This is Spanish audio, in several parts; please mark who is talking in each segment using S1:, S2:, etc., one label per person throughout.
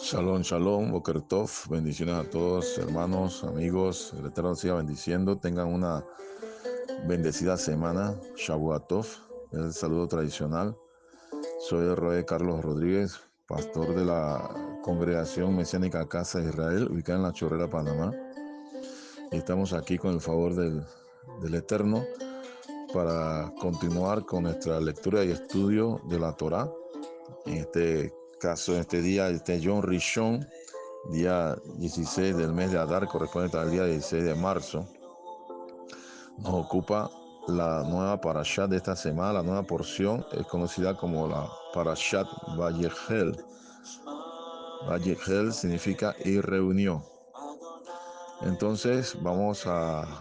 S1: Shalom, shalom, Boker Tov, bendiciones a todos, hermanos, amigos, el Eterno siga bendiciendo, tengan una bendecida semana, Shavuot Tov, es el saludo tradicional. Soy el Roe Carlos Rodríguez, pastor de la Congregación Mesiánica Casa de Israel, ubicada en La Chorrera, Panamá. Y estamos aquí con el favor del Eterno para continuar con nuestra lectura y estudio de la Torá. En este caso, en este día, este Yom Rishon, día 16 del mes de Adar, corresponde al día 16 de marzo. Nos ocupa la nueva parashat de esta semana. La nueva porción es conocida como la parashat Vayechel. Vayechel significa y reunió. Entonces vamos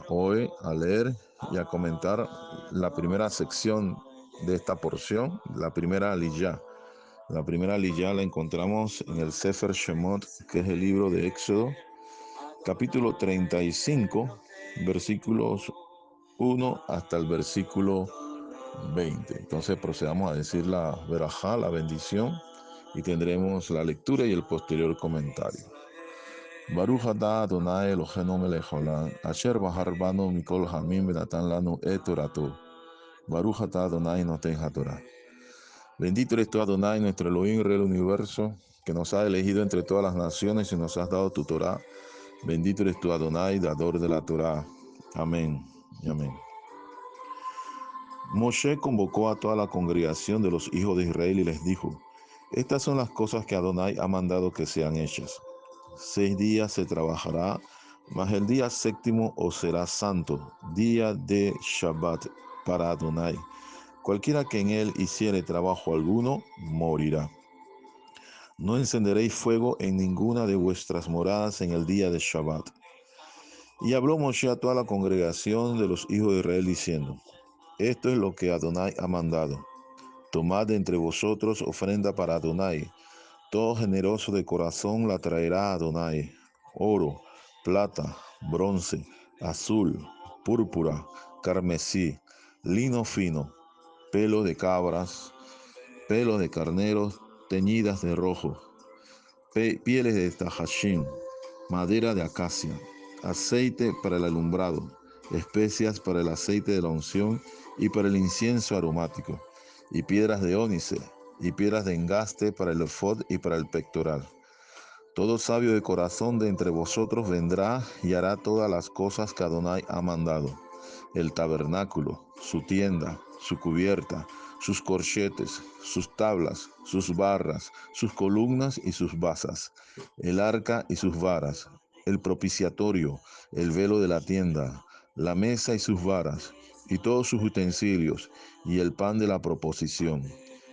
S1: hoy a leer y a comentar la primera sección de esta porción, la primera aliyá. La primera aliyá la encontramos en el Sefer Shemot, que es el libro de Éxodo, capítulo 35, versículos 1 hasta el versículo 20. Entonces procedamos a decir la verajá, la bendición, y tendremos la lectura y el posterior comentario. Baruch atah Adonai Eloheinu melech haolam, asher bahar banu mikol hamim venatan lanu et torato. Baruch atah Adonai noten haTorah. Bendito eres tú, Adonai, nuestro Elohim, Rey del universo, que nos ha elegido entre todas las naciones y nos has dado tu Torah. Bendito eres tú, Adonai, dador de la Torah. Amén y amén. Moshe convocó a toda la congregación de los hijos de Israel y les dijo: estas son las cosas que Adonai ha mandado que sean hechas. 6 días se trabajará, mas el día séptimo os será santo, día de Shabbat para Adonai. Cualquiera que en él hiciere trabajo alguno, morirá. No encenderéis fuego en ninguna de vuestras moradas en el día de Shabbat. Y habló Moshe a toda la congregación de los hijos de Israel diciendo: esto es lo que Adonai ha mandado. Tomad de entre vosotros ofrenda para Adonai. Todo generoso de corazón la traerá a Adonai: oro, plata, bronce, azul, púrpura, carmesí, lino fino, pelo de cabras, pelo de carneros teñidas de rojo, pieles de tahashim, madera de acacia, aceite para el alumbrado, especias para el aceite de la unción y para el incienso aromático, y piedras de ónice, y piedras de engaste para el efod y para el pectoral. Todo sabio de corazón de entre vosotros vendrá y hará todas las cosas que Adonai ha mandado: el tabernáculo, su tienda, su cubierta, sus corchetes, sus tablas, sus barras, sus columnas y sus basas, el arca y sus varas, el propiciatorio, el velo de la tienda, la mesa y sus varas, y todos sus utensilios, y el pan de la proposición,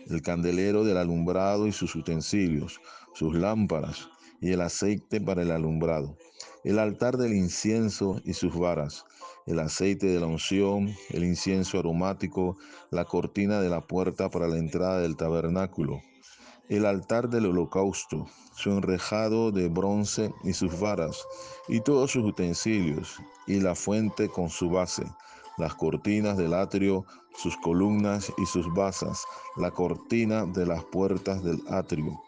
S1: el candelero del alumbrado y sus utensilios, sus lámparas, y el aceite para el alumbrado, el altar del incienso y sus varas, el aceite de la unción, el incienso aromático, la cortina de la puerta para la entrada del tabernáculo, el altar del holocausto, su enrejado de bronce y sus varas, y todos sus utensilios, y la fuente con su base, las cortinas del atrio, sus columnas y sus basas, la cortina de las puertas del atrio,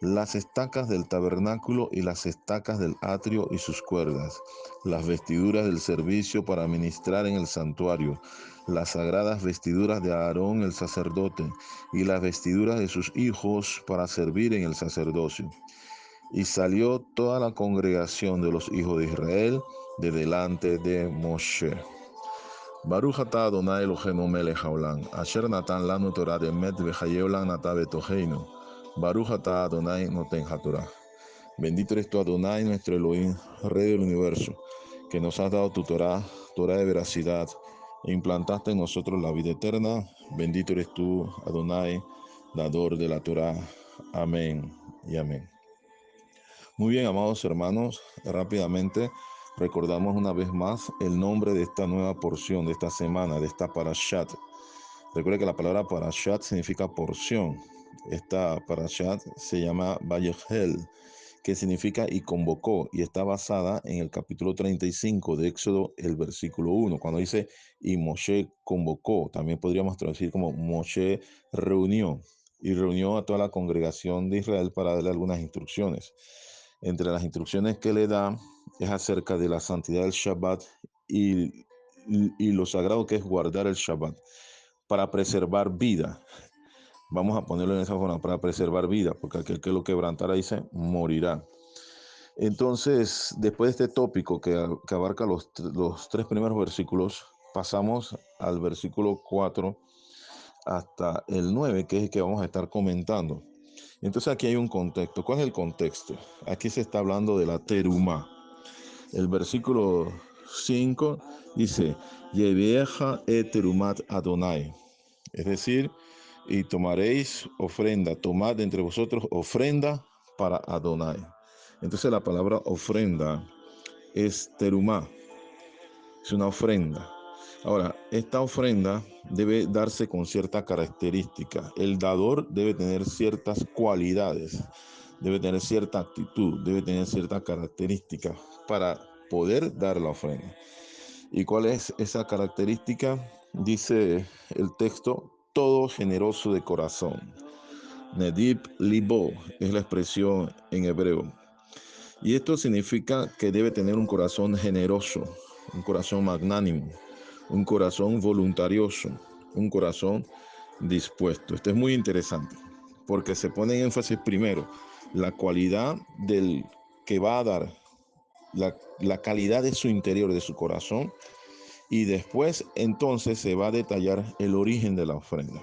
S1: las estacas del tabernáculo y las estacas del atrio y sus cuerdas, las vestiduras del servicio para ministrar en el santuario, las sagradas vestiduras de Aarón el sacerdote y las vestiduras de sus hijos para servir en el sacerdocio. Y salió toda la congregación de los hijos de Israel de delante de Moshe. Baruch atah Adonai Eloheinu melech haolam, asher natan lanu Torah emet v'chayev lana nata betoheinu. Baruch atah Adonai noten haTorah. Bendito eres tú, Adonai, nuestro Elohim, Rey del universo, que nos has dado tu Torah, Torah de veracidad, e implantaste en nosotros la vida eterna. Bendito eres tú, Adonai, dador de la Torah. Amén y amén. Muy bien, amados hermanos, rápidamente recordamos una vez más el nombre de esta nueva porción, de esta semana, de esta parashat. Recuerde que la palabra parashat significa porción. Esta parashat se llama Vayechel, que significa y convocó, y está basada en el capítulo 35 de Éxodo, el versículo 1, cuando dice y Moshe convocó. También podríamos traducir como Moshe reunió. y reunió a toda la congregación de Israel para darle algunas instrucciones. Entre las instrucciones que le da es acerca de la santidad del Shabbat y, y lo sagrado que es guardar el Shabbat para preservar vida. Vamos a ponerlo en esa forma, para preservar vida, porque aquel que lo quebrantara, dice, morirá. Entonces, después de este tópico que abarca los tres primeros versículos, pasamos al versículo 4 hasta el 9, que es el que vamos a estar comentando. Entonces aquí hay un contexto. ¿Cuál es el contexto? Aquí se está hablando de la terumá. El versículo 5 dice, Yeveja et terumat Adonai. Es decir, y tomaréis ofrenda, tomad entre vosotros ofrenda para Adonai. Entonces la palabra ofrenda es terumá, es una ofrenda. Ahora, esta ofrenda debe darse con cierta característica. El dador debe tener ciertas cualidades, debe tener cierta actitud, debe tener cierta característica para poder dar la ofrenda. ¿Y cuál es esa característica? Dice el texto, todo generoso de corazón. Nedib libo es la expresión en hebreo. Y esto significa que debe tener un corazón generoso, un corazón magnánimo, un corazón voluntarioso, un corazón dispuesto. Esto es muy interesante porque se pone en énfasis primero la cualidad del que va a dar, la calidad de su interior, de su corazón, y después entonces se va a detallar el origen de la ofrenda.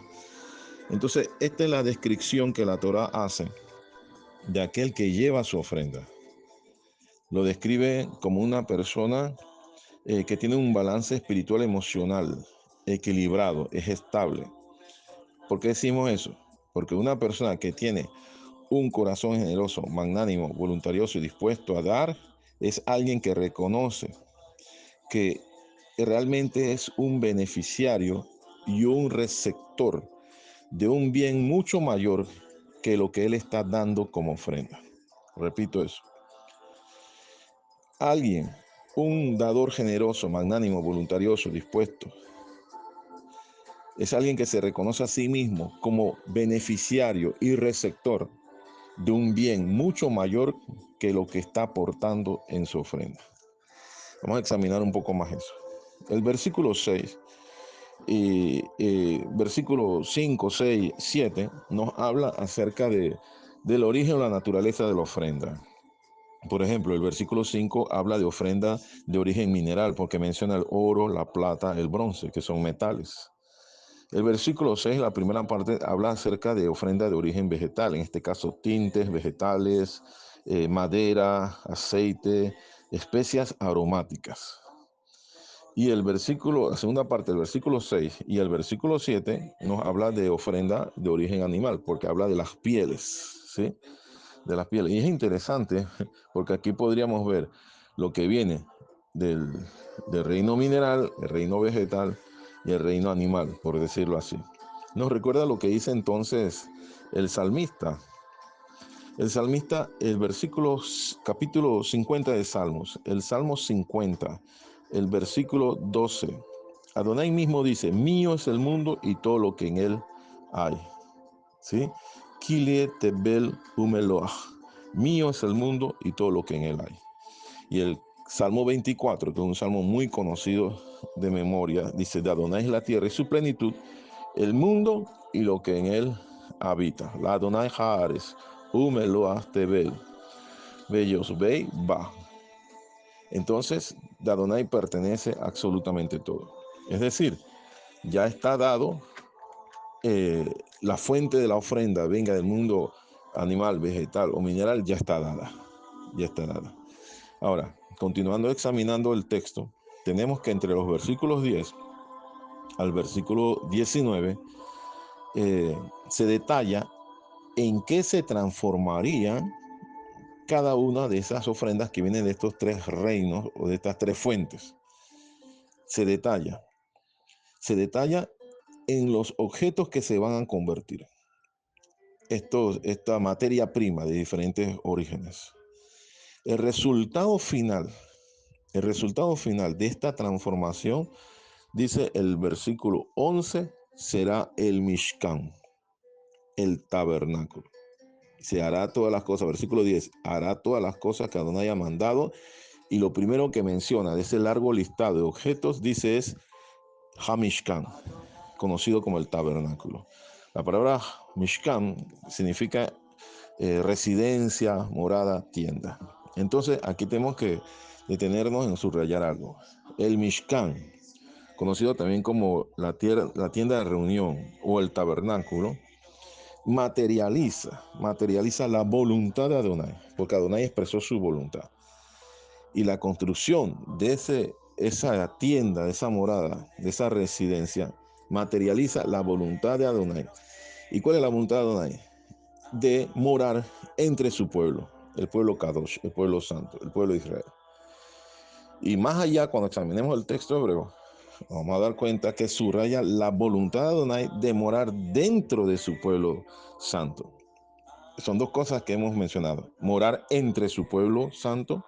S1: Entonces, esta es la descripción que la Torá hace de aquel que lleva su ofrenda. Lo describe como una persona que tiene un balance espiritual emocional equilibrado, es estable. ¿Por qué decimos eso? Porque una persona que tiene un corazón generoso, magnánimo, voluntarioso y dispuesto a dar, es alguien que reconoce que realmente es un beneficiario y un receptor de un bien mucho mayor que lo que él está dando como ofrenda. Repito eso. Alguien, un dador generoso, magnánimo, voluntarioso, dispuesto, es alguien que se reconoce a sí mismo como beneficiario y receptor de un bien mucho mayor que lo que está aportando en su ofrenda. Vamos a examinar un poco más eso. El versículo 6 versículo 5, 6, 7 nos habla acerca del origen o la naturaleza de la ofrenda. Por ejemplo, el versículo 5 habla de ofrenda de origen mineral porque menciona el oro, la plata, el bronce, que son metales. El versículo 6, la primera parte, habla acerca de ofrenda de origen vegetal, en este caso tintes, vegetales, madera, aceite, especias aromáticas. Y la segunda parte del versículo 6 y el versículo 7 nos habla de ofrenda de origen animal, porque habla de las pieles, ¿sí? De las pieles. Y es interesante porque aquí podríamos ver lo que viene del, del reino mineral, el reino vegetal y el reino animal, por decirlo así. Nos recuerda lo que dice entonces el salmista. El salmista, capítulo 50 de Salmos, el Salmo 50, el versículo 12. Adonai mismo dice, mío es el mundo y todo lo que en él hay. ¿Sí? Kilie tebel umeloach. Mío es el mundo y todo lo que en él hay. Y el Salmo 24, que es un salmo muy conocido de memoria, dice, de Adonai es la tierra y su plenitud, el mundo y lo que en él habita. La Adonai Haares, umeloach tebel, bellos vei ba. Entonces, de Adonai pertenece absolutamente todo. Es decir, ya está dado la fuente de la ofrenda, venga del mundo animal, vegetal o mineral, ya está dada. Ya está dada. Ahora, continuando examinando el texto, tenemos que entre los versículos 10 al versículo 19 se detalla en qué se transformarían cada una de esas ofrendas que vienen de estos tres reinos o de estas tres fuentes. Se detalla. Se detalla en los objetos que se van a convertir. Esta materia prima de diferentes orígenes. El resultado final, el resultado final de esta transformación, dice el versículo 11, será el Mishkan. el tabernáculo. Se hará todas las cosas, versículo 10, hará todas las cosas que Adonai ha mandado. Y lo primero que menciona de ese largo listado de objetos, dice es Hamishkan, conocido como el tabernáculo. La palabra Mishkan significa residencia, morada, tienda. Entonces aquí tenemos que detenernos en subrayar algo. El Mishkan, conocido también como la tienda de reunión o el tabernáculo, materializa la voluntad de Adonai, porque Adonai expresó su voluntad. Y la construcción de esa tienda, de esa morada, de esa residencia, materializa la voluntad de Adonai. ¿Y cuál es la voluntad de Adonai? De morar entre su pueblo, el pueblo Kadosh, el pueblo santo, el pueblo de Israel. Y más allá, cuando examinemos el texto hebreo, vamos a dar cuenta que subraya la voluntad de Adonai de morar dentro de su pueblo santo. Son dos cosas que hemos mencionado: morar entre su pueblo santo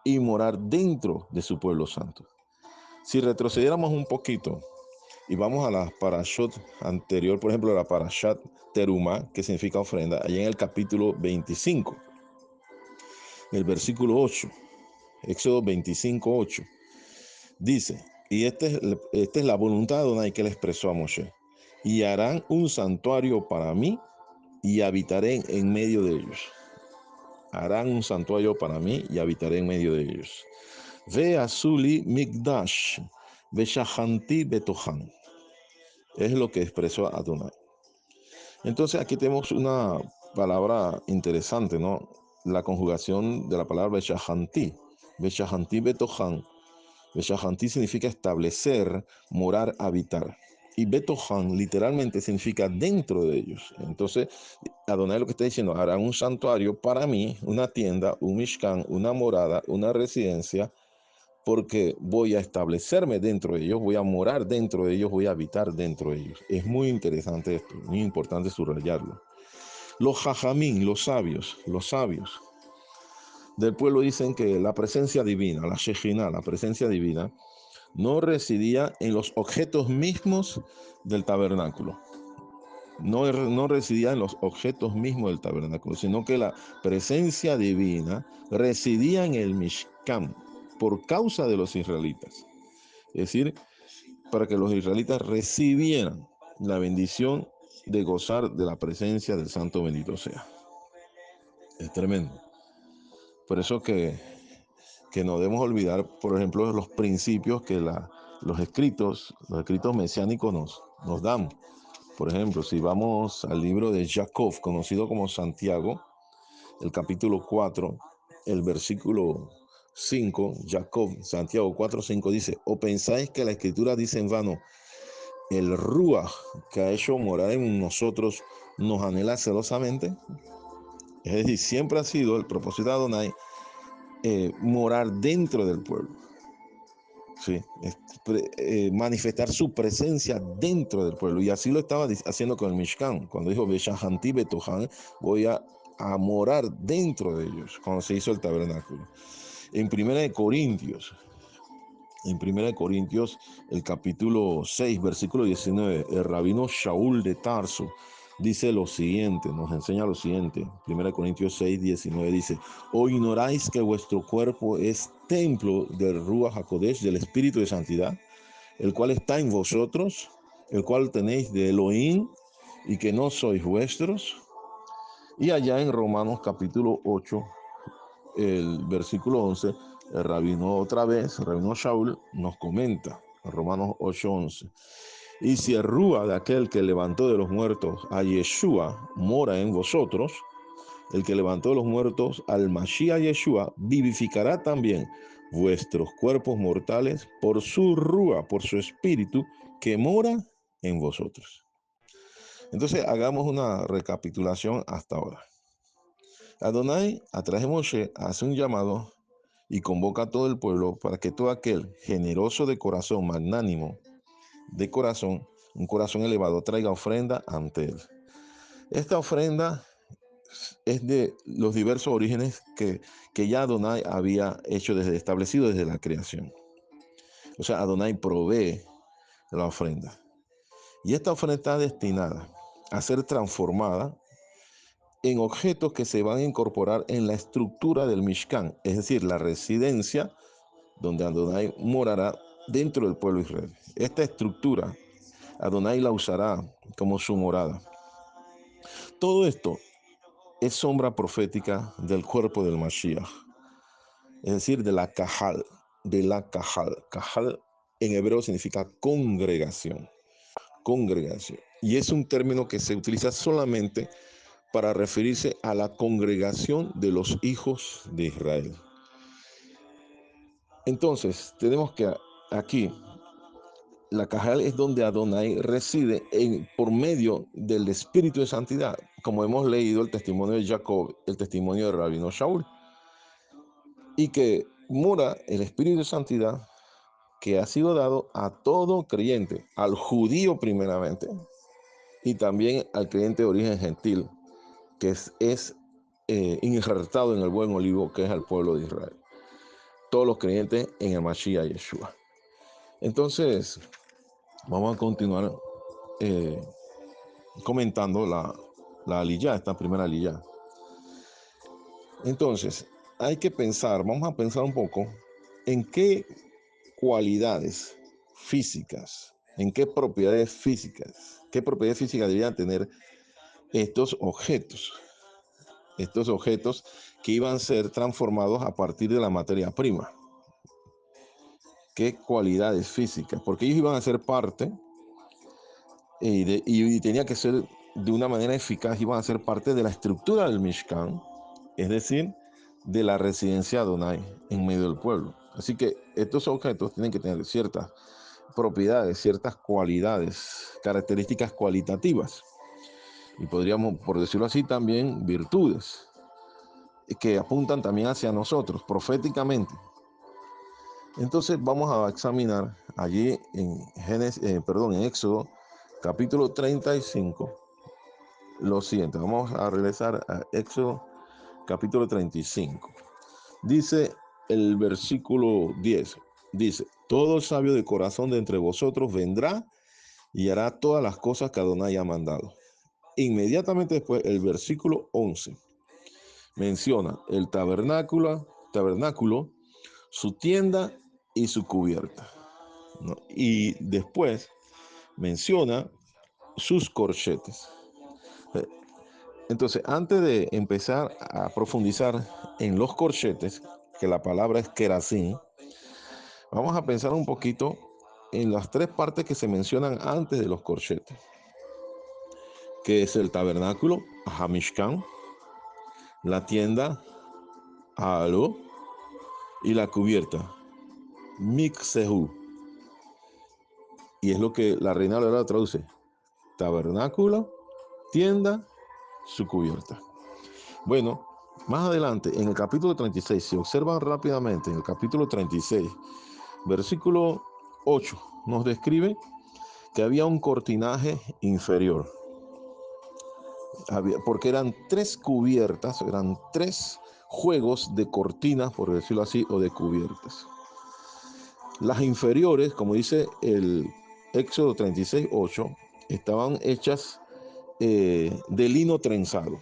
S1: y morar dentro de su pueblo santo. Si retrocediéramos un poquito y vamos a la parashot anterior, por ejemplo, la parashat Terumá, que significa ofrenda, allá en el capítulo 25, el versículo 8, Éxodo 25, 8, dice, y esta es la voluntad de Adonai que le expresó a Moshe: y harán un santuario para mí y habitaré en medio de ellos. Harán un santuario para mí y habitaré en medio de ellos. Ve azuli migdash, ve shahanti betohan. Es lo que expresó Adonai. Entonces aquí tenemos una palabra interesante, ¿no? La conjugación de la palabra Beshahanti. Beshahanti betohan. Beshahanti significa establecer, morar, habitar. Y betohan literalmente significa dentro de ellos. Entonces, Adonai lo que está diciendo: harán un santuario para mí, una tienda, un mishkan, una morada, una residencia, porque voy a establecerme dentro de ellos, voy a morar dentro de ellos, voy a habitar dentro de ellos. Es muy interesante esto, muy importante subrayarlo. Los jajamín, los sabios del pueblo dicen que la presencia divina, la Shejinah, la presencia divina, no residía en los objetos mismos del tabernáculo. No residía en los objetos mismos del tabernáculo, sino que la presencia divina residía en el Mishkan por causa de los israelitas. Es decir, para que los israelitas recibieran la bendición de gozar de la presencia del Santo bendito sea. Es tremendo. Por eso que no debemos olvidar, por ejemplo, los principios que los escritos mesiánicos nos dan. Por ejemplo, si vamos al libro de Jacob, conocido como Santiago, el capítulo 4, el versículo 5, Santiago 4, 5 dice: ¿o pensáis que la escritura dice en vano, el Ruach que ha hecho morar en nosotros nos anhela celosamente? Es decir, siempre ha sido el propósito de Adonai morar dentro del pueblo. Sí, manifestar su presencia dentro del pueblo. Y así lo estaba haciendo con el Mishkan. Cuando dijo Beshahanti betohan, voy a morar dentro de ellos, cuando se hizo el tabernáculo. En Primera de Corintios, el capítulo 6, versículo 19, el rabino Shaul de Tarso dice lo siguiente, nos enseña lo siguiente. 1 Corintios 6, 19 dice: ¿o ignoráis que vuestro cuerpo es templo del Ruach HaKodesh, del Espíritu de Santidad, el cual está en vosotros, el cual tenéis de Elohim, y que no sois vuestros? Y allá en Romanos capítulo 8, el versículo 11, el rabino Shaul, nos comenta, en Romanos 8, 11: y si el Rúa de aquel que levantó de los muertos a Yeshua mora en vosotros, el que levantó de los muertos al Mashiach Yeshua vivificará también vuestros cuerpos mortales por su Rúa, por su espíritu que mora en vosotros. Entonces hagamos una recapitulación hasta ahora. Adonai, a través de Moshe, hace un llamado y convoca a todo el pueblo para que todo aquel generoso de corazón, magnánimo de corazón, un corazón elevado, traiga ofrenda ante él. Esta ofrenda es de los diversos orígenes que ya Adonai había establecido desde la creación. O sea, Adonai provee la ofrenda. Y esta ofrenda está destinada a ser transformada en objetos que se van a incorporar en la estructura del Mishkan, es decir, la residencia donde Adonai morará dentro del pueblo de Israel. Esta estructura, Adonai la usará como su morada. Todo esto es sombra profética del cuerpo del Mashiach, es decir, de la Kahal, de la Kahal. Kahal en hebreo significa congregación, congregación. Y es un término que se utiliza solamente para referirse a la congregación de los hijos de Israel. Entonces, tenemos que aquí, la Cajal es donde Adonai reside por medio del Espíritu de Santidad, como hemos leído el testimonio de Jacob, el testimonio de Rabino Shaul, y que mora el Espíritu de Santidad que ha sido dado a todo creyente, al judío primeramente, y también al creyente de origen gentil, que es injertado en el buen olivo, que es el pueblo de Israel. Todos los creyentes en el Mashiach Yeshua. Entonces, vamos a continuar comentando la aliyá, esta primera aliyá. Entonces, hay que pensar, vamos a pensar un poco en qué cualidades físicas, en qué propiedades físicas deberían tener estos objetos que iban a ser transformados a partir de la materia prima. ¿Qué cualidades físicas? Porque ellos iban a ser parte y tenía que ser de una manera eficaz, iban a ser parte de la estructura del Mishkan, es decir, de la residencia de Adonai en medio del pueblo. Así que estos objetos tienen que tener ciertas propiedades, ciertas cualidades, características cualitativas. Y podríamos, por decirlo así, también virtudes que apuntan también hacia nosotros proféticamente. Entonces vamos a examinar allí en en Éxodo capítulo 35 lo siguiente. Vamos a regresar a Éxodo capítulo 35. Dice el versículo 10, dice, todo sabio de corazón de entre vosotros vendrá y hará todas las cosas que Adonai ha mandado. Inmediatamente después, el versículo 11 menciona el tabernáculo, su tienda y su cubierta, ¿no? Y después menciona sus corchetes. Entonces, antes de empezar a profundizar en los corchetes, que la palabra es kerasín, vamos a pensar un poquito en las tres partes que se mencionan antes de los corchetes, que es el tabernáculo, Hamishkan, la tienda, Halo, y la cubierta, Miksehu. Y es lo que la Reina Valera traduce, tabernáculo, tienda, su cubierta. Bueno, más adelante, en el capítulo 36, si observan rápidamente, en el capítulo 36, versículo 8, nos describe que había un cortinaje inferior. Porque eran tres cubiertas, eran tres juegos de cortinas, por decirlo así, o de cubiertas. Las inferiores, como dice el Éxodo 36, 8, estaban hechas de lino trenzado,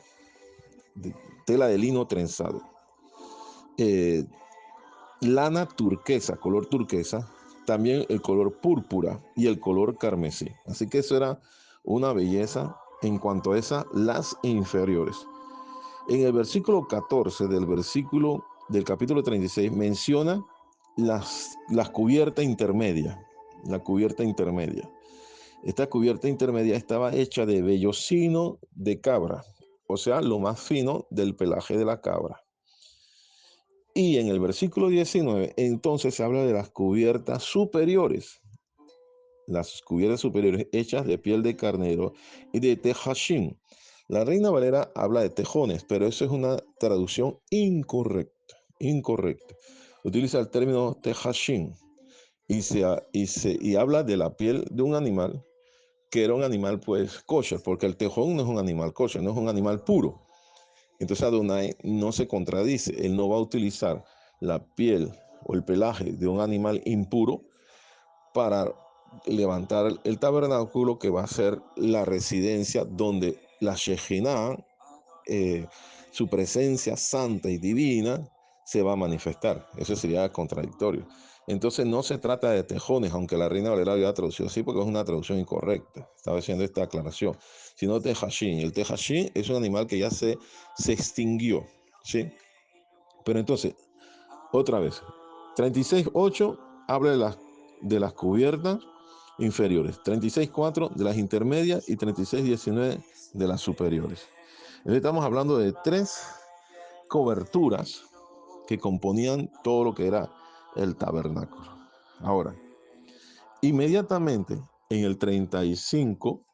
S1: de tela de lino trenzado. Lana turquesa, color turquesa, también el color púrpura y el color carmesí. Así que eso era una belleza en cuanto a las inferiores. En el versículo 14 del capítulo 36 menciona las cubiertas intermedias. La cubierta intermedia. Esta cubierta intermedia estaba hecha de vellocino de cabra, o sea, lo más fino del pelaje de la cabra. Y en el versículo 19, entonces se habla de las cubiertas superiores. Las cubiertas superiores hechas de piel de carnero y de tejashim. La Reina Valera habla de tejones, pero eso es una traducción incorrecta. Utiliza el término tejashim y habla de la piel de un animal que era un animal pues kosher, porque el tejón no es un animal kosher, no es un animal puro. Entonces Adonai no se contradice, él no va a utilizar la piel o el pelaje de un animal impuro para levantar el tabernáculo, que va a ser la residencia donde la Shejinah, eh, su presencia santa y divina, se va a manifestar. Eso sería contradictorio. Entonces no se trata de tejones, aunque la Reina Valera había traducido así porque es una traducción incorrecta. Estaba haciendo esta aclaración. Sino tejashín. El tejashín es un animal que ya se extinguió, ¿sí? Pero entonces, otra vez, 36.8 habla de las cubiertas inferiores, 36.4 de las intermedias y 36.19 de las superiores. Entonces estamos hablando de tres coberturas que componían todo lo que era el tabernáculo. Ahora, inmediatamente en el 35,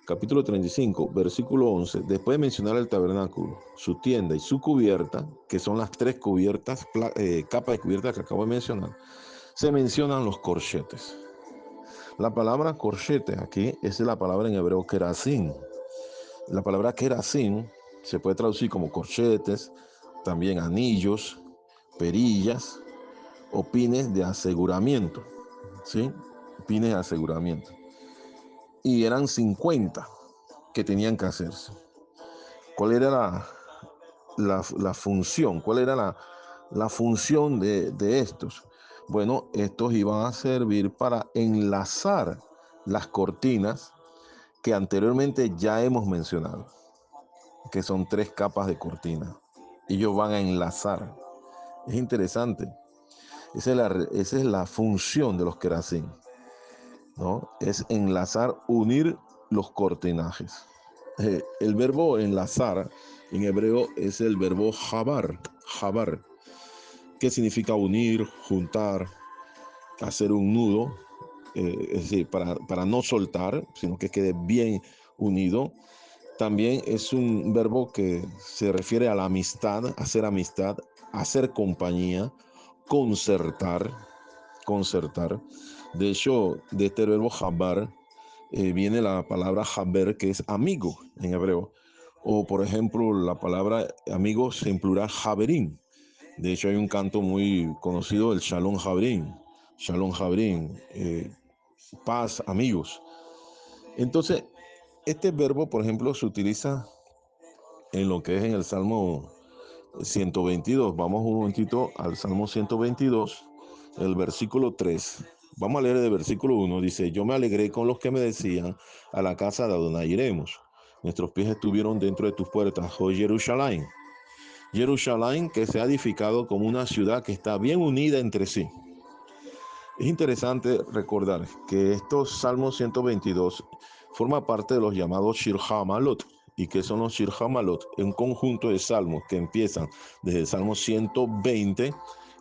S1: capítulo 35, versículo 11, después de mencionar el tabernáculo, su tienda y su cubierta, que son las tres cubiertas, capas de cubierta que acabo de mencionar, se mencionan los corchetes. La palabra corchete aquí es la palabra en hebreo kerasim. La palabra kerasim se puede traducir como corchetes, también anillos, perillas o pines de aseguramiento, ¿sí? Pines de aseguramiento. Y eran 50 que tenían que hacerse. ¿Cuál era la función? ¿Cuál era la función de estos? Bueno, estos iban a servir para enlazar las cortinas que anteriormente ya hemos mencionado, que son tres capas de cortina. Ellos van a enlazar. Es interesante. Esa es la función de los kerasim, ¿no? Es enlazar, unir los cortinajes. El verbo enlazar en hebreo es el verbo jabar, que significa unir, juntar, hacer un nudo, es decir, para no soltar, sino que quede bien unido. También es un verbo que se refiere a la amistad, hacer compañía, concertar, concertar. De hecho, de este verbo jabar viene la palabra haber, que es amigo en hebreo. O, por ejemplo, la palabra amigos en plural, haberim. De hecho, hay un canto muy conocido, el Shalom Haberim. Shalom Haberim, paz, amigos. Entonces, este verbo, por ejemplo, se utiliza en lo que es en el Salmo 122. Vamos un momentito al Salmo 122, el versículo 3. Vamos a leer el versículo 1. Dice: yo me alegré con los que me decían, a la casa de Adonai iremos. Nuestros pies estuvieron dentro de tus puertas, oh Jerusalén. Jerusalén, que se ha edificado como una ciudad que está bien unida entre sí. Es interesante recordar que estos Salmos 122 forma parte de los llamados Shir HaMalot. ¿Y qué son los Shir HaMalot? Un conjunto de salmos que empiezan desde el Salmo 120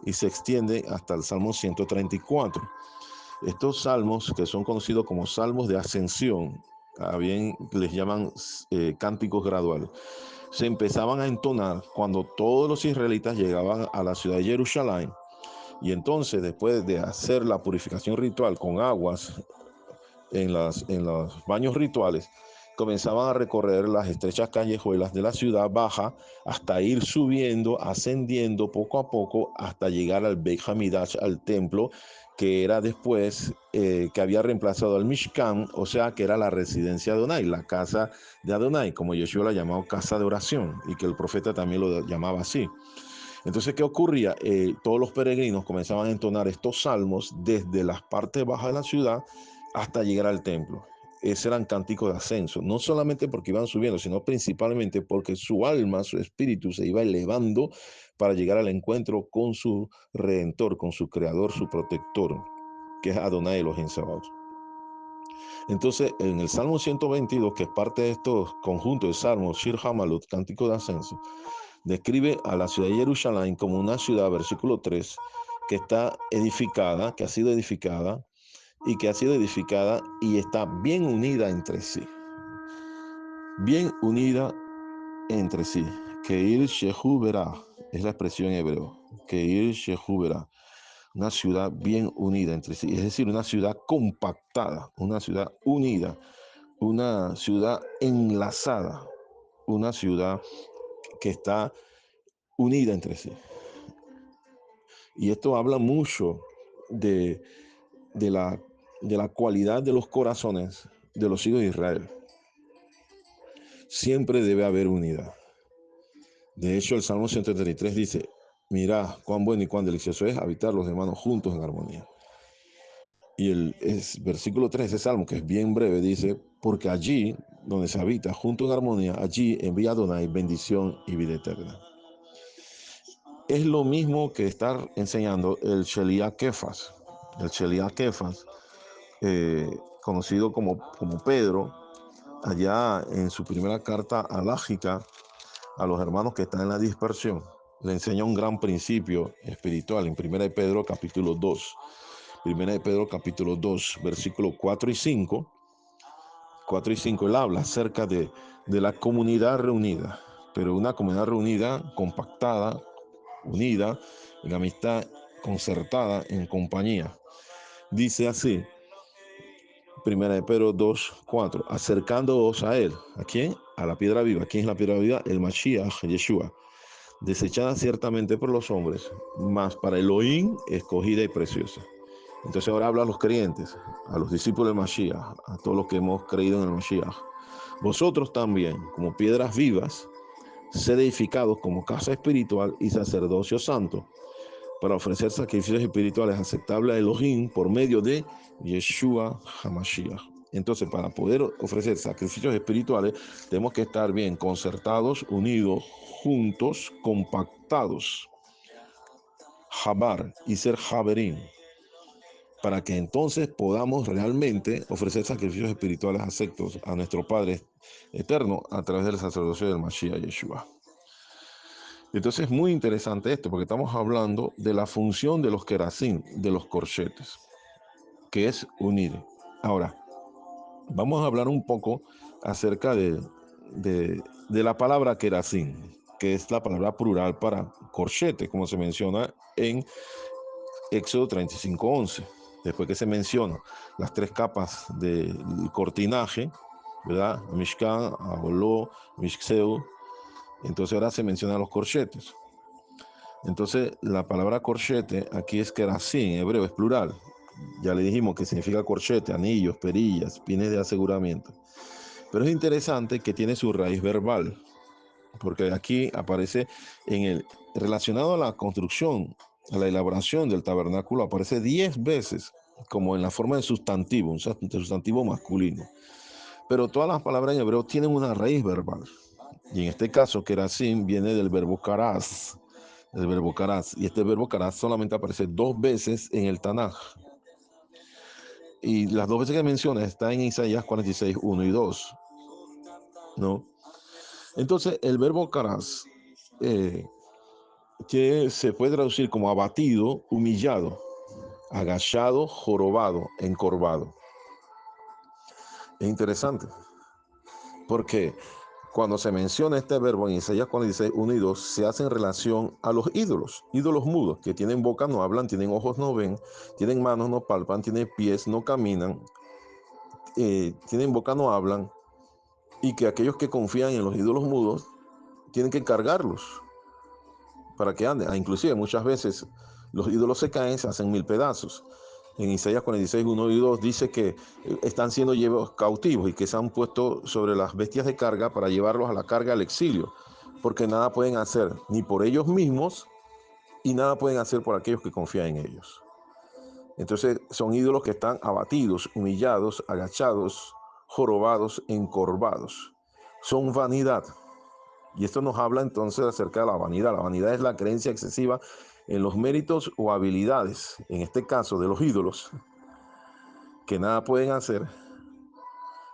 S1: y se extiende hasta el Salmo 134. Estos salmos, que son conocidos como salmos de ascensión, bien les llaman cánticos graduales, se empezaban a entonar cuando todos los israelitas llegaban a la ciudad de Jerusalén. Y entonces, después de hacer la purificación ritual con aguas en los baños rituales, comenzaban a recorrer las estrechas callejuelas de la ciudad baja hasta ir subiendo, ascendiendo poco a poco hasta llegar al Beit Hamidash, al templo, que era después, que había reemplazado al Mishkan, o sea, que era la residencia de Adonai, la casa de Adonai, como Yeshua la llamó casa de oración, y que el profeta también lo llamaba así. Entonces, ¿qué ocurría? Todos los peregrinos comenzaban a entonar estos salmos desde las partes bajas de la ciudad hasta llegar al templo. Ese eran cánticos de ascenso, no solamente porque iban subiendo, sino principalmente porque su alma, su espíritu se iba elevando para llegar al encuentro con su Redentor, con su Creador, su Protector, que es Adonai Elohim Sabaoth. Entonces, en el Salmo 122, que es parte de estos conjuntos de salmos, Shir HaMalot, cántico de ascenso, describe a la ciudad de Jerusalén como una ciudad, versículo 3, que está edificada, que ha sido edificada y está bien unida entre sí. Bien unida entre sí. Keir Shehu Berah es la expresión en hebreo. Keir Shehu Berah. Una ciudad bien unida entre sí. Es decir, una ciudad compactada, una ciudad unida, una ciudad enlazada, una ciudad que está unida entre sí. Y esto habla mucho de la de la cualidad de los corazones de los hijos de Israel. Siempre debe haber unidad. De hecho, el Salmo 133 dice, mirá cuán bueno y cuán delicioso es habitar los hermanos juntos en armonía. Y versículo 3 de ese Salmo, que es bien breve, dice, porque allí donde se habita junto en armonía, allí envía Adonai bendición y vida eterna. Es lo mismo que estar enseñando el Sheliach Kefas. El Sheliach Kefas, conocido como Pedro, allá en su primera carta alágica a los hermanos que están en la dispersión, le enseña un gran principio espiritual en 1 de Pedro capítulo 2. 1 de Pedro capítulo 2, versículos 4 y 5. 4 y 5, él habla acerca de la comunidad reunida, pero una comunidad reunida, compactada, unida, en amistad, concertada, en compañía. Dice así, 1 de Pedro 2, 4, acercándoos a él. ¿A quién? A la piedra viva. ¿Quién es la piedra viva? El Mashiach, Yeshua. Desechada ciertamente por los hombres, mas para Elohim escogida y preciosa. Entonces ahora habla a los creyentes, a los discípulos del Mashiach, a todos los que hemos creído en el Mashiach. Vosotros también, como piedras vivas, sed edificados como casa espiritual y sacerdocio santo, para ofrecer sacrificios espirituales aceptables a Elohim por medio de Yeshua HaMashiach. Entonces, para poder ofrecer sacrificios espirituales, tenemos que estar bien concertados, unidos, juntos, compactados, Habar y ser Haberim, para que entonces podamos realmente ofrecer sacrificios espirituales aceptos a nuestro Padre eterno a través del sacerdocio del Mashiach Yeshua. Entonces es muy interesante esto, porque estamos hablando de la función de los querasín, de los corchetes, que es unir. Ahora, vamos a hablar un poco acerca de la palabra querasín, que es la palabra plural para corchete, como se menciona en Éxodo 35:11. Después que se menciona las tres capas del cortinaje, ¿verdad? Mishkan, Aboló, Mishkseu. Entonces ahora se mencionan los corchetes. Entonces la palabra corchete aquí es kerasín, en hebreo es plural. Ya le dijimos que significa corchete, anillos, perillas, pines de aseguramiento. Pero es interesante que tiene su raíz verbal, porque aquí aparece relacionado a la construcción, a la elaboración del tabernáculo, aparece 10 veces como en la forma de sustantivo, un sustantivo masculino. Pero todas las palabras en hebreo tienen una raíz verbal. Y en este caso, kerasín viene del verbo karaz, el verbo karaz. Y este verbo karaz solamente aparece 2 veces en el Tanaj. Y las 2 veces que menciona está en Isaías 46, 1 y 2. ¿No? Entonces, el verbo karaz, que se puede traducir como abatido, humillado, agachado, jorobado, encorvado. Es interesante, porque cuando se menciona este verbo en Isaías 46, 1 y 2, se hace en relación a los ídolos mudos, que tienen boca, no hablan, tienen ojos, no ven, tienen manos, no palpan, tienen pies, no caminan, tienen boca, no hablan, y que aquellos que confían en los ídolos mudos tienen que cargarlos para que anden. Inclusive muchas veces los ídolos se caen, se hacen 1000 pedazos. En Isaías 46, 1 y 2 dice que están siendo llevados cautivos y que se han puesto sobre las bestias de carga para llevarlos a la carga al exilio, porque nada pueden hacer ni por ellos mismos y nada pueden hacer por aquellos que confían en ellos. Entonces son ídolos que están abatidos, humillados, agachados, jorobados, encorvados. Son vanidad. Y esto nos habla entonces acerca de la vanidad. La vanidad es la creencia excesiva en los méritos o habilidades, en este caso de los ídolos, que nada pueden hacer,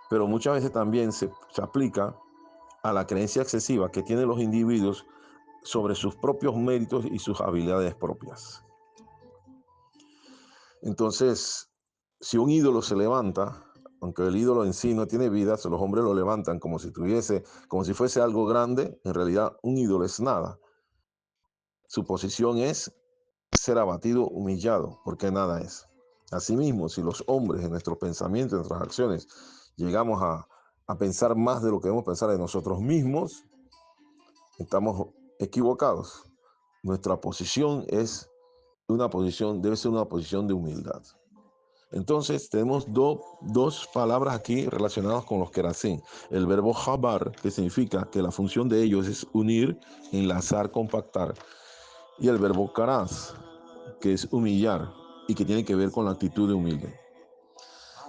S1: pero muchas veces también se aplica a la creencia excesiva que tienen los individuos sobre sus propios méritos y sus habilidades propias. Entonces, si un ídolo se levanta, aunque el ídolo en sí no tiene vida, los hombres lo levantan como si fuese algo grande, en realidad un ídolo es nada. Su posición es ser abatido, humillado, porque nada es. Asimismo, si los hombres en nuestros pensamientos, en nuestras acciones, llegamos a pensar más de lo que debemos pensar de nosotros mismos, estamos equivocados. Nuestra posición debe ser una posición de humildad. Entonces tenemos dos palabras aquí relacionadas con los querasín. El verbo jabar, que significa que la función de ellos es unir, enlazar, compactar. Y el verbo karaz, que es humillar y que tiene que ver con la actitud de humilde.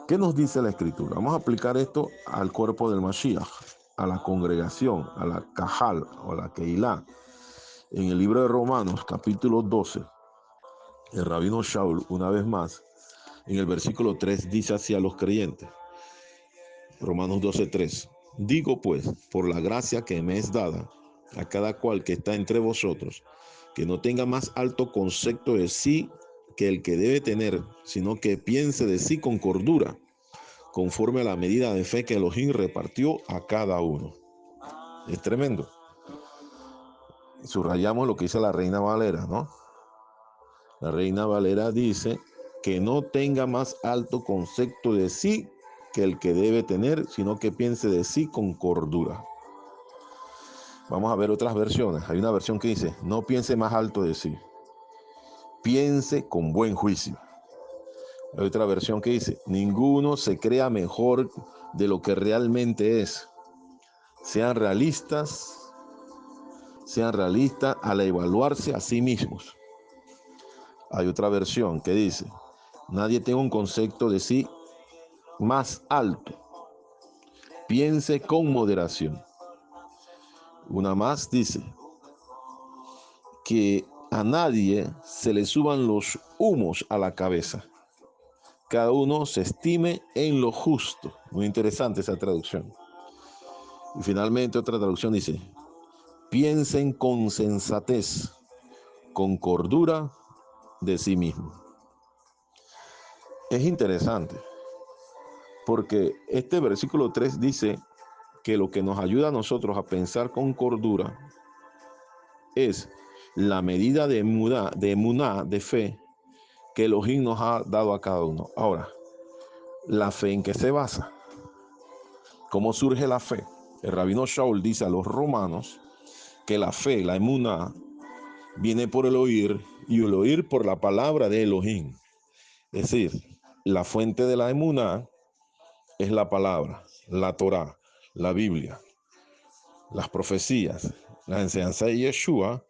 S1: ¿Qué nos dice la Escritura? Vamos a aplicar esto al cuerpo del Mashiach, a la congregación, a la Kahal o a la Keilah. En el libro de Romanos, capítulo 12, el rabino Shaul, una vez más, en el versículo 3, dice hacia los creyentes, Romanos 12:3, digo pues, por la gracia que me es dada, a cada cual que está entre vosotros, que no tenga más alto concepto de sí que el que debe tener, sino que piense de sí con cordura, conforme a la medida de fe que Elohim repartió a cada uno. Es tremendo. Subrayamos lo que dice la Reina Valera, ¿no? La Reina Valera dice que no tenga más alto concepto de sí que el que debe tener, sino que piense de sí con cordura. Vamos a ver otras versiones. Hay una versión que dice, no piense más alto de sí, piense con buen juicio. Hay otra versión que dice, ninguno se crea mejor de lo que realmente es. Sean realistas al evaluarse a sí mismos. Hay otra versión que dice, nadie tenga un concepto de sí más alto. Piense con moderación. Una más dice, que a nadie se le suban los humos a la cabeza. Cada uno se estime en lo justo. Muy interesante esa traducción. Y finalmente otra traducción dice, piensen con sensatez, con cordura de sí mismo. Es interesante, porque este versículo 3 dice que lo que nos ayuda a nosotros a pensar con cordura es la medida de emuná, de fe, que Elohim nos ha dado a cada uno. Ahora, ¿la fe en qué se basa? ¿Cómo surge la fe? El rabino Shaul dice a los romanos que la fe, la emuná, viene por el oír y el oír por la palabra de Elohim. Es decir, la fuente de la emuná es la palabra, la Torá, la Biblia, las profecías, la enseñanza de Yeshua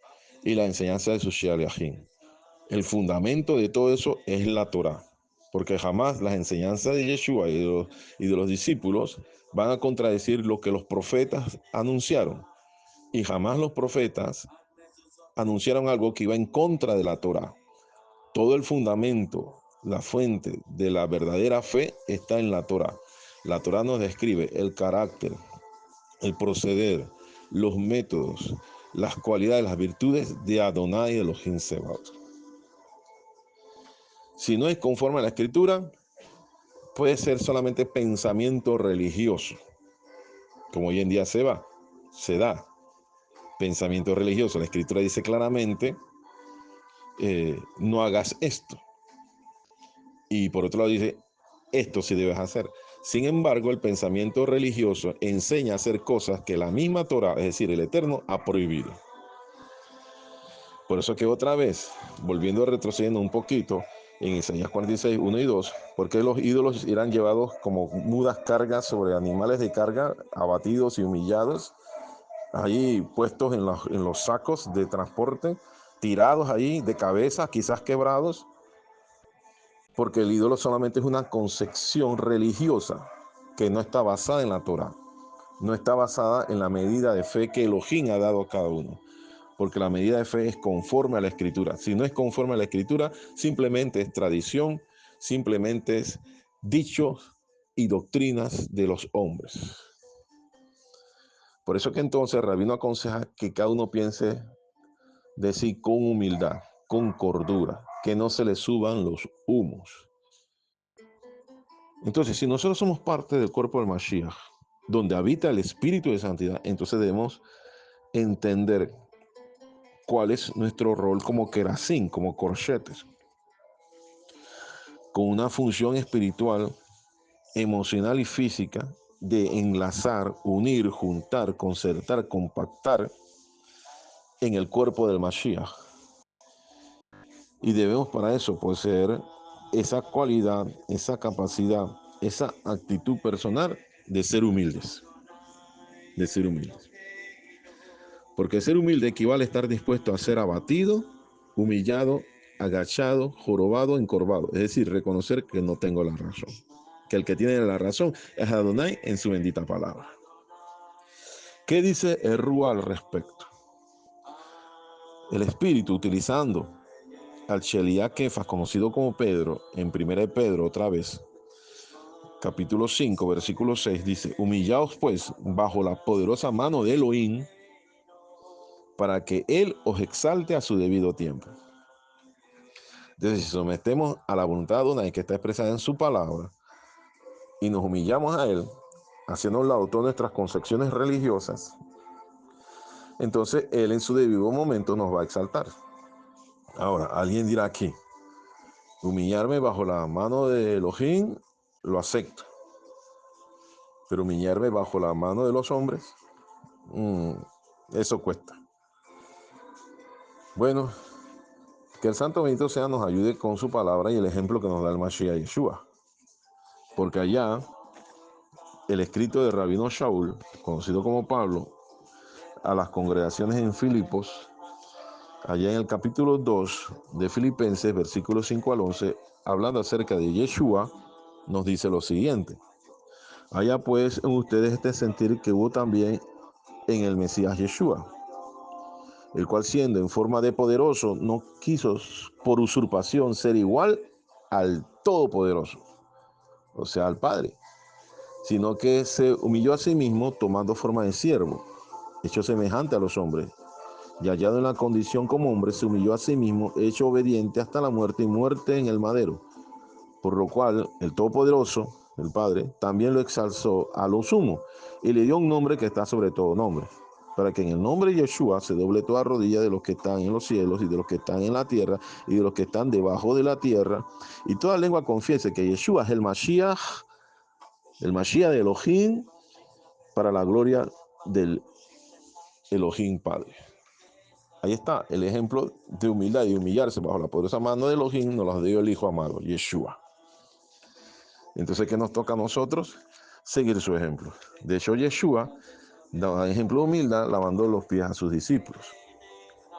S1: y la enseñanza de su Shaliachim. El fundamento de todo eso es la Torá, porque jamás las enseñanzas de Yeshua y de los discípulos van a contradecir lo que los profetas anunciaron. Y jamás los profetas anunciaron algo que iba en contra de la Torá. Todo el fundamento, la fuente de la verdadera fe está en la Torá. La Torá nos describe el carácter, el proceder, los métodos, las cualidades, las virtudes de Adonai y de los Sebaot. Si no es conforme a la Escritura, puede ser solamente pensamiento religioso, como hoy en día se da. Pensamiento religioso. La Escritura dice claramente, no hagas esto. Y por otro lado dice, esto sí debes hacer. Sin embargo, el pensamiento religioso enseña a hacer cosas que la misma Torá, es decir, el Eterno, ha prohibido. Por eso que otra vez, volviendo a retrocediendo un poquito, en Isaías 46, 1 y 2, porque los ídolos irán llevados como mudas cargas sobre animales de carga, abatidos y humillados, ahí puestos en los sacos de transporte, tirados ahí de cabeza, quizás quebrados, porque el ídolo solamente es una concepción religiosa que no está basada en la Torá, no está basada en la medida de fe que Elohim ha dado a cada uno, porque la medida de fe es conforme a la Escritura. Si no es conforme a la Escritura, simplemente es tradición, simplemente es dichos y doctrinas de los hombres. Por eso que entonces el rabino aconseja que cada uno piense de sí con humildad, con cordura, que no se le suban los humos. Entonces, si nosotros somos parte del cuerpo del Mashiach, donde habita el Espíritu de Santidad, entonces debemos entender cuál es nuestro rol como querasín, como corchetes, con una función espiritual, emocional y física de enlazar, unir, juntar, concertar, compactar en el cuerpo del Mashiach. Y debemos para eso poseer esa cualidad, esa capacidad, esa actitud personal de ser humildes, de ser humildes. Porque ser humilde equivale a estar dispuesto a ser abatido, humillado, agachado, jorobado, encorvado. Es decir, reconocer que no tengo la razón. Que el que tiene la razón es Adonai en su bendita palabra. ¿Qué dice el Rúa al respecto? El Espíritu, utilizando al Sheliá Kefas, conocido como Pedro, en 1 Pedro otra vez, capítulo 5, versículo 6, dice: humillaos pues bajo la poderosa mano de Elohim, para que Él os exalte a su debido tiempo. Entonces, si sometemos a la voluntad de Adonai, que está expresada en su palabra, y nos humillamos a Él, haciendo a un lado todas nuestras concepciones religiosas, entonces Él en su debido momento nos va a exaltar. Ahora, alguien dirá aquí: humillarme bajo la mano de Elohim, lo acepto. Pero humillarme bajo la mano de los hombres, eso cuesta. Bueno, que el Santo Bendito sea nos ayude con su palabra y el ejemplo que nos da el Mashiach Yeshua. Porque allá, el escrito de Rabino Shaul, conocido como Pablo, a las congregaciones en Filipos, allá en el capítulo 2 de Filipenses, versículos 5 al 11, hablando acerca de Yeshua, nos dice lo siguiente: haya pues en ustedes este sentir que hubo también en el Mesías Yeshua, el cual siendo en forma de poderoso, no quiso por usurpación ser igual al Todopoderoso, o sea, al Padre, sino que se humilló a sí mismo tomando forma de siervo, hecho semejante a los hombres, y hallado en la condición como hombre, se humilló a sí mismo, hecho obediente hasta la muerte y muerte en el madero. Por lo cual el Todopoderoso, el Padre, también lo exalzó a lo sumo y le dio un nombre que está sobre todo nombre, para que en el nombre de Yeshua se doble toda rodilla de los que están en los cielos y de los que están en la tierra y de los que están debajo de la tierra, y toda lengua confiese que Yeshua es el Mashiach de Elohim, para la gloria del Elohim Padre. Ahí está el ejemplo de humildad y humillarse bajo la poderosa mano de Elohim, nos lo dio el Hijo amado, Yeshua. Entonces, ¿qué nos toca a nosotros? Seguir su ejemplo. De hecho, Yeshua da ejemplo de humildad lavando los pies a sus discípulos.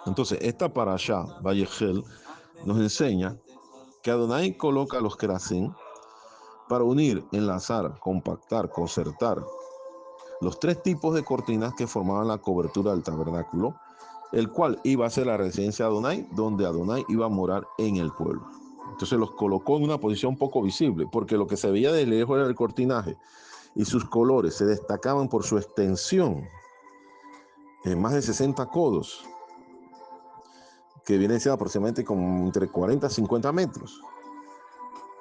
S1: Entonces, esta parashá, Vayechel, nos enseña que Adonai coloca a los Kerasim para unir, enlazar, compactar, concertar los tres tipos de cortinas que formaban la cobertura del tabernáculo, el cual iba a ser la residencia de Adonai, donde Adonai iba a morar en el pueblo. Entonces los colocó en una posición poco visible, porque lo que se veía de lejos era el cortinaje, y sus colores se destacaban por su extensión, en más de 60 codos, que viene siendo aproximadamente como entre 40 y 50 metros.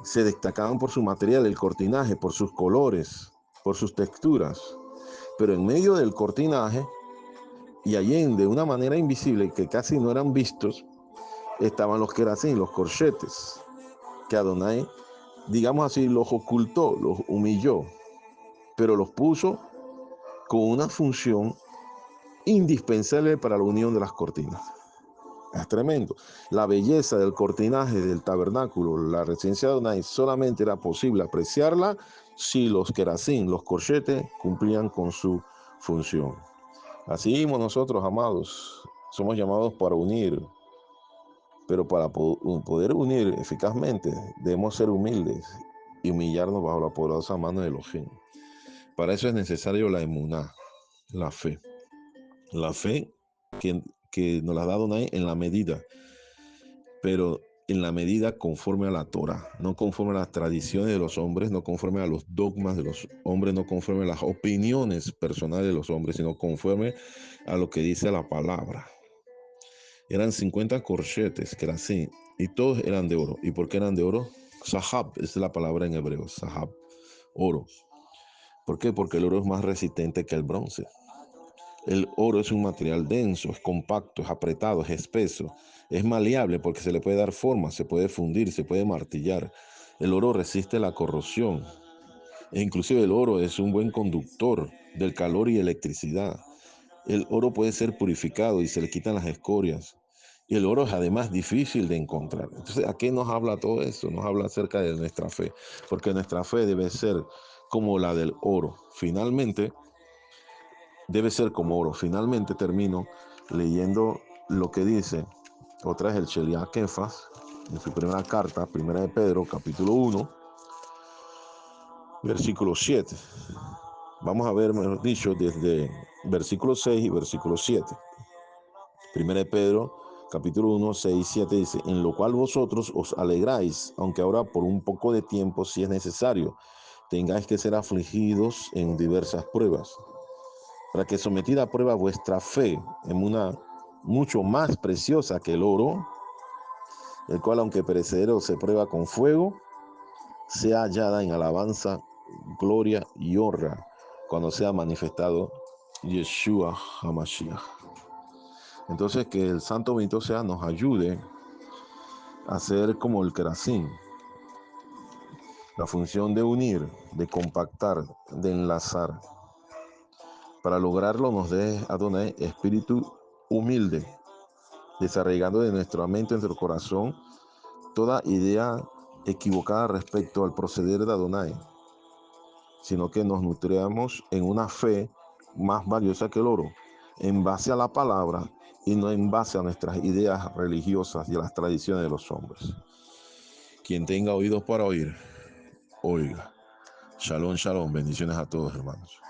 S1: Se destacaban por su material, el cortinaje, por sus colores, por sus texturas. Pero en medio del cortinaje, y allí de una manera invisible que casi no eran vistos, estaban los querasín, los corchetes, que Adonai, digamos así, los ocultó, los humilló, pero los puso con una función indispensable para la unión de las cortinas. Es tremendo. La belleza del cortinaje del tabernáculo, la residencia de Adonai, solamente era posible apreciarla si los querasín, los corchetes, cumplían con su función. Así mismo nosotros, amados, somos llamados para unir, pero para poder unir eficazmente debemos ser humildes y humillarnos bajo la poderosa mano de Elohim. Para eso es necesario la emuná, la fe. La fe que nos la da Adonai en la medida, pero en la medida conforme a la Torah, no conforme a las tradiciones de los hombres, no conforme a los dogmas de los hombres, no conforme a las opiniones personales de los hombres, sino conforme a lo que dice la palabra. Eran 50 corchetes, que eran así, y todos eran de oro. ¿Y por qué eran de oro? Sahab es la palabra en hebreo, sahab, oro. ¿Por qué? Porque el oro es más resistente que el bronce. El oro es un material denso, es compacto, es apretado, es espeso, es maleable porque se le puede dar forma, se puede fundir, se puede martillar. El oro resiste la corrosión. E inclusive el oro es un buen conductor del calor y electricidad. El oro puede ser purificado y se le quitan las escorias. Y el oro es además difícil de encontrar. Entonces, ¿a qué nos habla todo esto? Nos habla acerca de nuestra fe, porque nuestra fe debe ser como la del oro. Finalmente, debe ser como oro. Finalmente termino leyendo lo que dice otra es el Sheliach Kefas en su primera carta, primera de Pedro, capítulo 1, versículo 7. Vamos a ver, mejor dicho, desde versículo 6 y versículo 7. Primera de Pedro, capítulo 1, 6 y 7 dice, en lo cual vosotros os alegráis, aunque ahora por un poco de tiempo, si es necesario, tengáis que ser afligidos en diversas pruebas, para que sometida a prueba vuestra fe en una mucho más preciosa que el oro, el cual aunque perecedero se prueba con fuego, sea hallada en alabanza, gloria y honra cuando sea manifestado Yeshua HaMashiach. Entonces que el Santo Bendito sea nos ayude a ser como el Kerasim, la función de unir, de compactar, de enlazar. Para lograrlo nos dé Adonai espíritu humilde, desarraigando de nuestra mente, de nuestro corazón, toda idea equivocada respecto al proceder de Adonai, sino que nos nutriamos en una fe más valiosa que el oro, en base a la palabra y no en base a nuestras ideas religiosas y a las tradiciones de los hombres. Quien tenga oídos para oír, oiga. Shalom, shalom. Bendiciones a todos, hermanos.